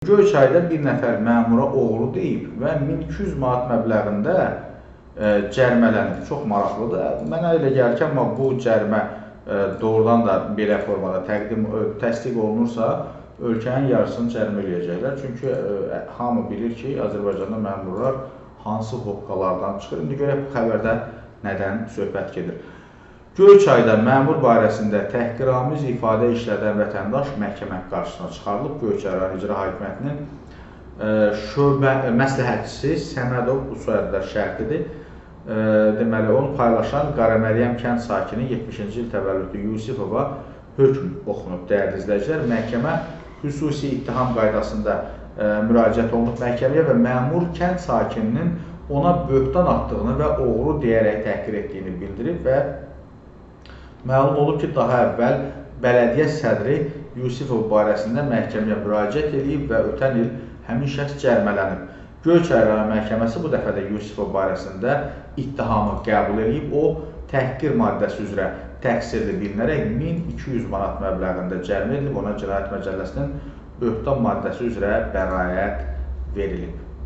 Göyçayda bir nəfər məmura oğru deyib və 1200 manat məbləğində cərimələnib. Çox maraqlıdır. Mənə elə gəlir ki, amma bu cərimə doğrudan da belə formada təsdiq olunursa, ölkənin yarısını cərimə eləyəcəklər. Çünki hamı bilir ki, Azərbaycanda məmurlar hansı hoqqalardan çıxır. İndi görək bu xəbərdə nədən söhbət gedir. Göyçayda məmur barəsində təhqiramiz ifadə işlədən vətəndaş məhkəmə qarşısına çıxarılıb. Göyçay rayon İcra Hakimiyyətinin şöbə məsləhətçisi Səmədov, bu soyadlar şərtidir. Deməli, onu paylaşan Qaraməryəm kənd sakini 70-ci il təvəllüdlü Yusifova hökm oxunub. Dəyərli izləyicilər, məhkəmə xüsusi ittiham qaydasında müraciət olunub məhkəməyə və məmur kənd sakininin ona böhtan atdığını və oğru deyərək təhqir etdiyini bildirib və məlum olub ki, daha əvvəl bələdiyyə sədri Yusifov barəsində məhkəməyə müraciət edib və ötən il həmin şəxs cərimələnib. Göyçay rayon məhkəməsi bu dəfə də Yusifov barəsində ittihamı qəbul edib. O, təhqir maddəsi üzrə təqsirli bilinərək 1200 manat məbləğində cərimə edilib. Ona Cinayət Məcəlləsinin böhtan maddəsi üzrə bəraət verilib.